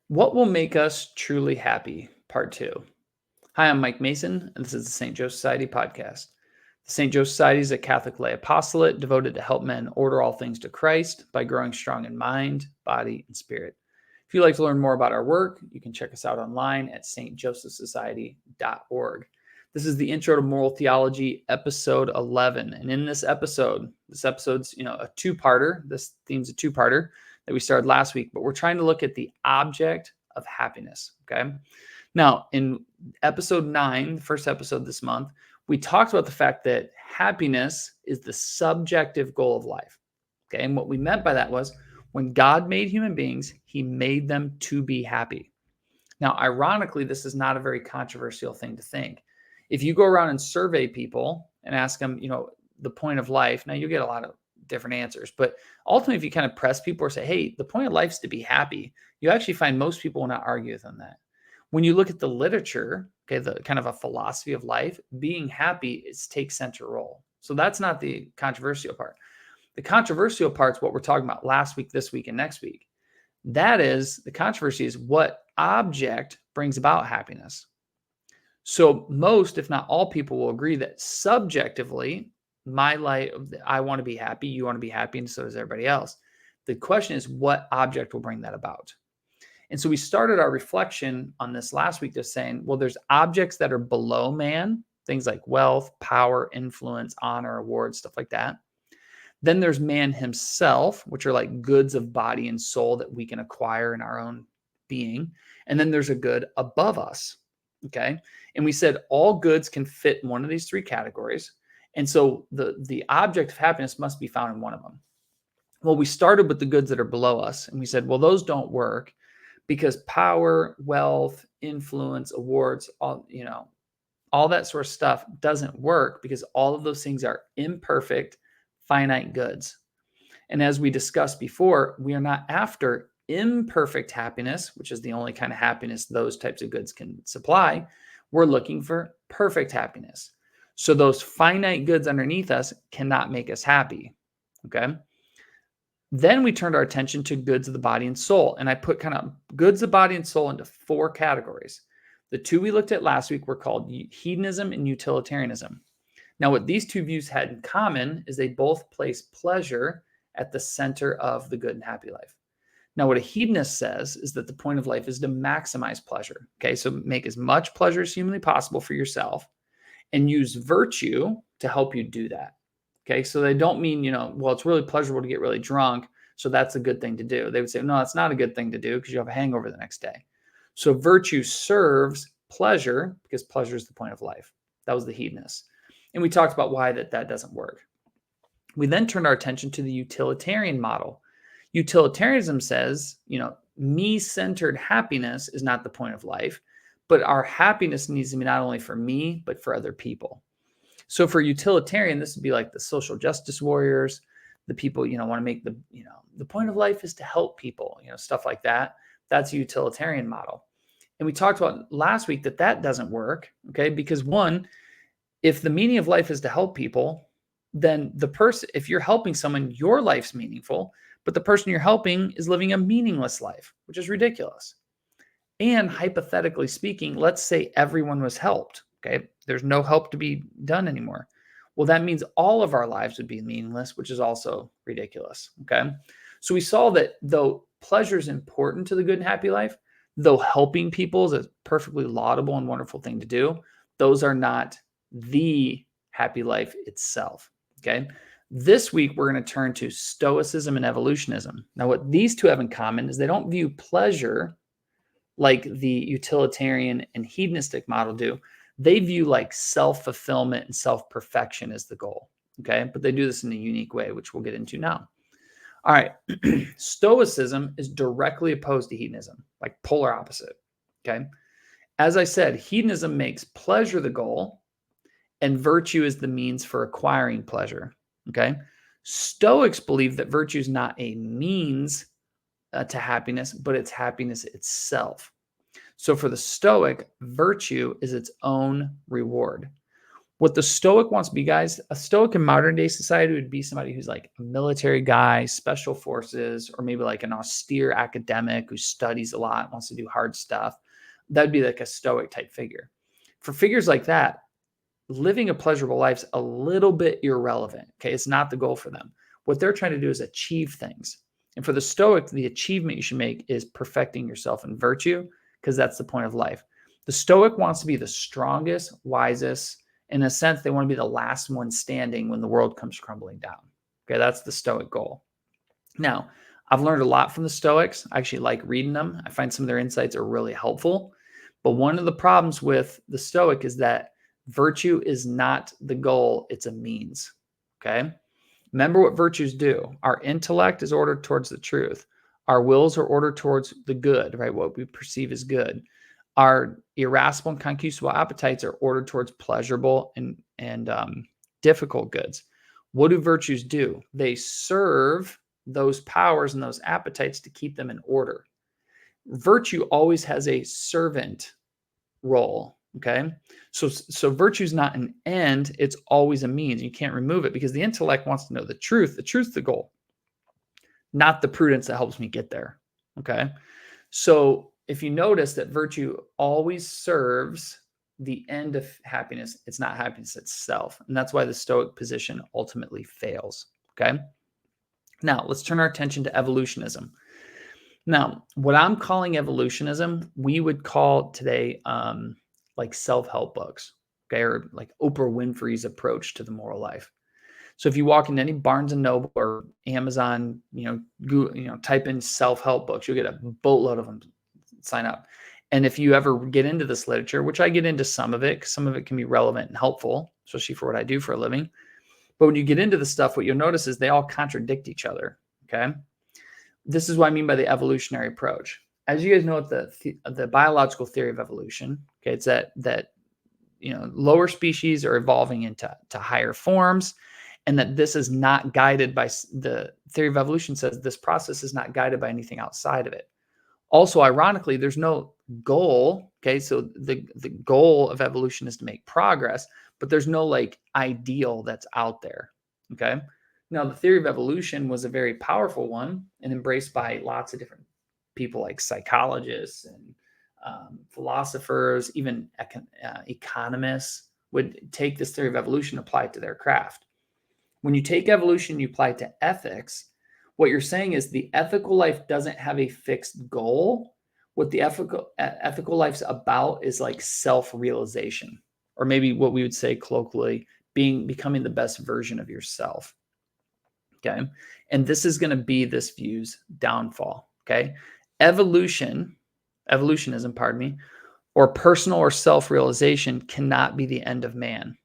What will make us truly happy? Part 2. Hi, I'm Mike Mason, and this is the St. Joe Society podcast. The St. Joe Society is a Catholic lay apostolate devoted to help men order all things to Christ by growing strong in mind, body, and spirit. If you'd like to learn more about our work, you can check us out online at stjosephsociety.org. This is the Intro to Moral Theology, episode 11. And in this episode's a two-parter. This theme's a two-parter that we started last week, but we're trying to look at the object of happiness, okay? Now, in episode 9, the first episode this month, we talked about the fact that happiness is the subjective goal of life, okay? And what we meant by that was when God made human beings, he made them to be happy. Now, ironically, this is not a very controversial thing to think. If you go around and survey people and ask them, the point of life, now you get a lot of different answers, but ultimately, if you kind of press people or say, hey, the point of life is to be happy, you actually find most people will not argue with them that. When you look at the literature, okay, the kind of a philosophy of life, being happy takes center role. So that's not the controversial part. The controversial part is what we're talking about last week, this week, and next week. That is, the controversy is what object brings about happiness. So most, if not all people will agree that subjectively, my life, I want to be happy, you want to be happy, and so does everybody else. The question is what object will bring that about? And so we started our reflection on this last week just saying, well, there's objects that are below man, things like wealth, power, influence, honor, awards, stuff like that. Then there's man himself, which are like goods of body and soul that we can acquire in our own being. And then there's a good above us. Okay. And we said all goods can fit in one of these three categories. And so the object of happiness must be found in one of them. Well, we started with the goods that are below us. And we said, well, those don't work because power, wealth, influence, awards, all that sort of stuff doesn't work because all of those things are imperfect, finite goods. And as we discussed before, we are not after imperfect happiness, which is the only kind of happiness those types of goods can supply. We're looking for perfect happiness. So those finite goods underneath us cannot make us happy. Okay. Then we turned our attention to goods of the body and soul. And I put kind of goods of body and soul into 4 categories. The 2 we looked at last week were called hedonism and utilitarianism. Now, what these 2 views had in common is they both place pleasure at the center of the good and happy life. Now, what a hedonist says is that the point of life is to maximize pleasure. Okay, so make as much pleasure as humanly possible for yourself and use virtue to help you do that. Okay, so they don't mean, well, it's really pleasurable to get really drunk, so that's a good thing to do. They would say, no, it's not a good thing to do because you have a hangover the next day. So virtue serves pleasure because pleasure is the point of life. That was the hedonist. And we talked about why that doesn't work. We then turned our attention to the utilitarian model. Utilitarianism says, me-centered happiness is not the point of life, but our happiness needs to be not only for me, but for other people. So for utilitarian, this would be like the social justice warriors, the people, want to make the point of life is to help people, stuff like that. That's a utilitarian model. And we talked about last week that doesn't work, okay? Because one, if the meaning of life is to help people, then if you're helping someone, your life's meaningful, but the person you're helping is living a meaningless life, which is ridiculous. And hypothetically speaking, let's say everyone was helped. Okay, there's no help to be done anymore. Well, that means all of our lives would be meaningless, which is also ridiculous. Okay, so we saw that though pleasure is important to the good and happy life, though helping people is a perfectly laudable and wonderful thing to do, those are not the happy life itself. Okay, this week we're going to turn to Stoicism and evolutionism. Now, what these 2 have in common is they don't view pleasure like the utilitarian and hedonistic model do. They view like self-fulfillment and self-perfection as the goal, okay? But they do this in a unique way, which we'll get into now. All right, Stoicism is directly opposed to hedonism, like polar opposite, okay? As I said, hedonism makes pleasure the goal, and virtue is the means for acquiring pleasure, okay? Stoics believe that virtue is not a means to happiness, but it's happiness itself. So for the Stoic, virtue is its own reward. What the Stoic wants to be, guys, a Stoic in modern day society would be somebody who's like a military guy, special forces, or maybe like an austere academic who studies a lot, wants to do hard stuff. That'd be like a Stoic type figure. For figures like that, living a pleasurable life's a little bit irrelevant. Okay. It's not the goal for them. What they're trying to do is achieve things. And for the Stoic, the achievement you should make is perfecting yourself in virtue, because that's the point of life. The Stoic wants to be the strongest, wisest. In a sense, they want to be the last one standing when the world comes crumbling down. Okay, that's the Stoic goal. Now, I've learned a lot from the Stoics. I actually like reading them. I find some of their insights are really helpful. But one of the problems with the Stoic is that virtue is not the goal, it's a means. Okay? Remember what virtues do. Our intellect is ordered towards the truth. Our wills are ordered towards the good, right? What we perceive as good. Our irascible and concupiscible appetites are ordered towards pleasurable and difficult goods. What do virtues do? They serve those powers and those appetites to keep them in order. Virtue always has a servant role. Okay. So virtue is not an end. It's always a means. You can't remove it because the intellect wants to know the truth. The truth's the goal, not the prudence that helps me get there. Okay. So if you notice that virtue always serves the end of happiness, it's not happiness itself. And that's why the Stoic position ultimately fails. Okay. Now let's turn our attention to evolutionism. Now, what I'm calling evolutionism, we would call today like self-help books, okay, or like Oprah Winfrey's approach to the moral life. So if you walk into any Barnes and Noble or Amazon, Google, type in self-help books, you'll get a boatload of them. Sign up. And if you ever get into this literature, which I get into some of it, because some of it can be relevant and helpful, especially for what I do for a living. But when you get into the stuff, what you'll notice is they all contradict each other. Okay. This is what I mean by the evolutionary approach. As you guys know, the biological theory of evolution, okay, it's that lower species are evolving into higher forms, and that this is not guided by the theory of evolution says this process is not guided by anything outside of it. Also, ironically, there's no goal. Okay, so the goal of evolution is to make progress, but there's no like ideal that's out there. Okay. Now, the theory of evolution was a very powerful one and embraced by lots of different people like psychologists and philosophers, even economists would take this theory of evolution and apply it to their craft. When you take evolution, you apply it to ethics, what you're saying is the ethical life doesn't have a fixed goal. What the ethical life's about is like self-realization, or maybe what we would say colloquially, becoming the best version of yourself. Okay. And this is going to be this view's downfall. Okay. Evolutionism, or personal or self-realization cannot be the end of man.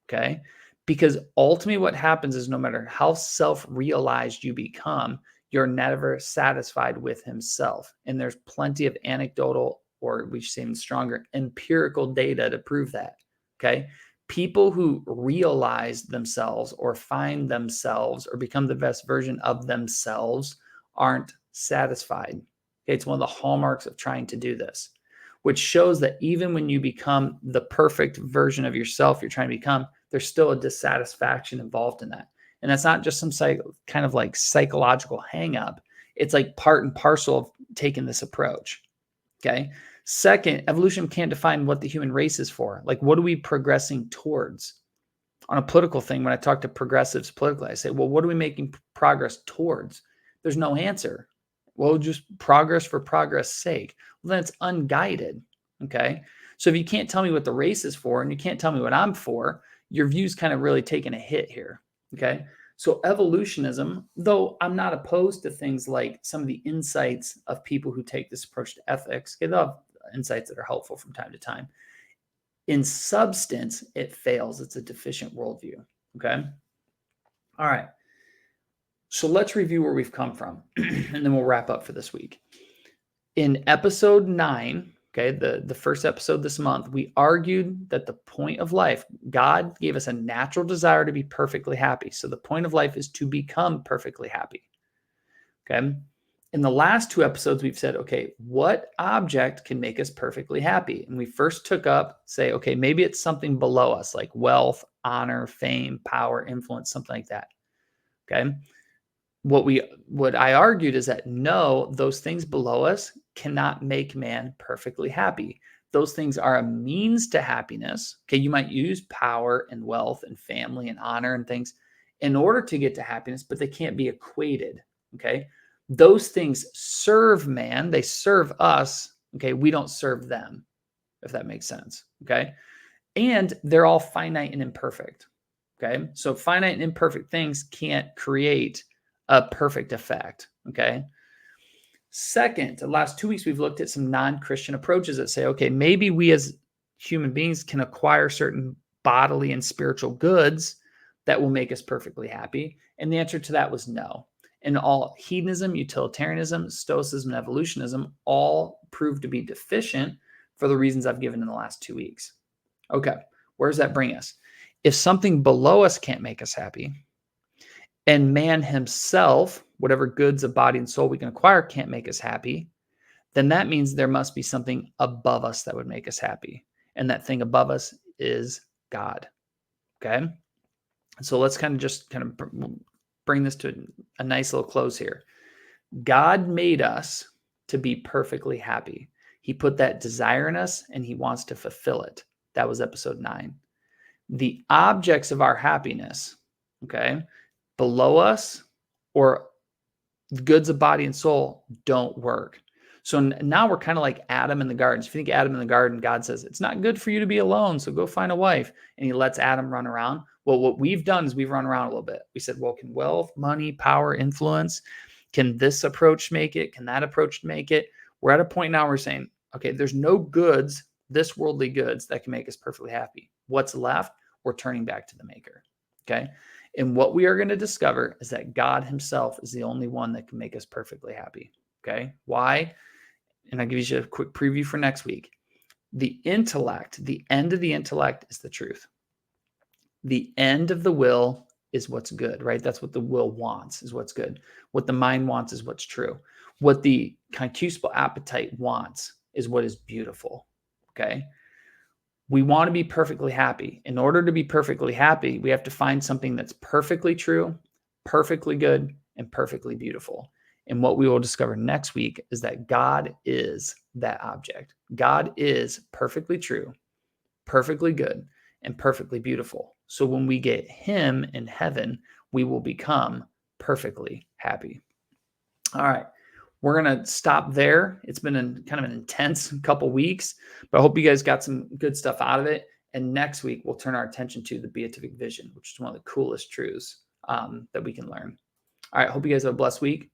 Okay. Because ultimately what happens is no matter how self-realized you become, you're never satisfied with himself. And there's plenty of anecdotal, or we should say even stronger, empirical data to prove that. Okay. People who realize themselves or find themselves or become the best version of themselves aren't satisfied. Okay, it's one of the hallmarks of trying to do this, which shows that even when you become the perfect version of yourself you're trying to become, there's still a dissatisfaction involved in that. And that's not just some kind of like psychological hang up. It's like part and parcel of taking this approach. Okay. Second, evolution can't define what the human race is for. Like, what are we progressing towards? On a political thing, when I talk to progressives politically, I say, well, what are we making progress towards? There's no answer. Well, just progress for progress' sake. Well, then it's unguided. Okay. So if you can't tell me what the race is for and you can't tell me what I'm for, your view's kind of really taking a hit here. Okay. So evolutionism, though I'm not opposed to things like some of the insights of people who take this approach to ethics, okay, they'll have insights that are helpful from time to time. In substance, it fails. It's a deficient worldview. Okay. All right. So let's review where we've come from, and then we'll wrap up for this week. In episode 9, okay, the first episode this month, we argued that the point of life, God gave us a natural desire to be perfectly happy. So the point of life is to become perfectly happy. Okay. In the last two episodes, we've said, okay, what object can make us perfectly happy? And we first took up, say, okay, maybe it's something below us, like wealth, honor, fame, power, influence, something like that. Okay. What I argued is that no, those things below us cannot make man perfectly happy. Those things are a means to happiness. Okay. You might use power and wealth and family and honor and things in order to get to happiness, but they can't be equated. Okay. Those things serve man, they serve us. Okay. We don't serve them, if that makes sense. Okay. And they're all finite and imperfect. Okay. So finite and imperfect things can't create a perfect effect. Okay. Second, the last 2 weeks, we've looked at some non-Christian approaches that say, okay, maybe we as human beings can acquire certain bodily and spiritual goods that will make us perfectly happy. And the answer to that was no. And all hedonism, utilitarianism, stoicism, and evolutionism all prove to be deficient for the reasons I've given in the last 2 weeks. Okay, where does that bring us? If something below us can't make us happy, and man himself, whatever goods of body and soul we can acquire, can't make us happy, then that means there must be something above us that would make us happy. And that thing above us is God. Okay. So let's kind of bring this to a nice little close here. God made us to be perfectly happy. He put that desire in us and he wants to fulfill it. That was episode 9. The objects of our happiness, okay, below us or the goods of body and soul don't work. So now we're kind of like Adam in the garden. So if you think Adam in the garden, God says, it's not good for you to be alone, so go find a wife. And he lets Adam run around. Well, what we've done is we've run around a little bit. We said, well, can wealth, money, power, influence, can this approach make it? Can that approach make it? We're at a point now where we're saying, okay, there's no goods, this worldly goods that can make us perfectly happy. What's left? We're turning back to the maker. Okay. And what we are going to discover is that God himself is the only one that can make us perfectly happy. Okay. Why? And I'll give you a quick preview for next week. The intellect, the end of the intellect is the truth. The end of the will is what's good, right? That's what the will wants, is what's good. What the mind wants is what's true. What the concupiscible appetite wants is what is beautiful. Okay. We want to be perfectly happy. In order to be perfectly happy, we have to find something that's perfectly true, perfectly good, and perfectly beautiful. And what we will discover next week is that God is that object. God is perfectly true, perfectly good, and perfectly beautiful. So when we get him in heaven, we will become perfectly happy. All right. We're going to stop there. It's been kind of an intense couple weeks, but I hope you guys got some good stuff out of it. And next week, we'll turn our attention to the beatific vision, which is one of the coolest truths that we can learn. All right. Hope you guys have a blessed week.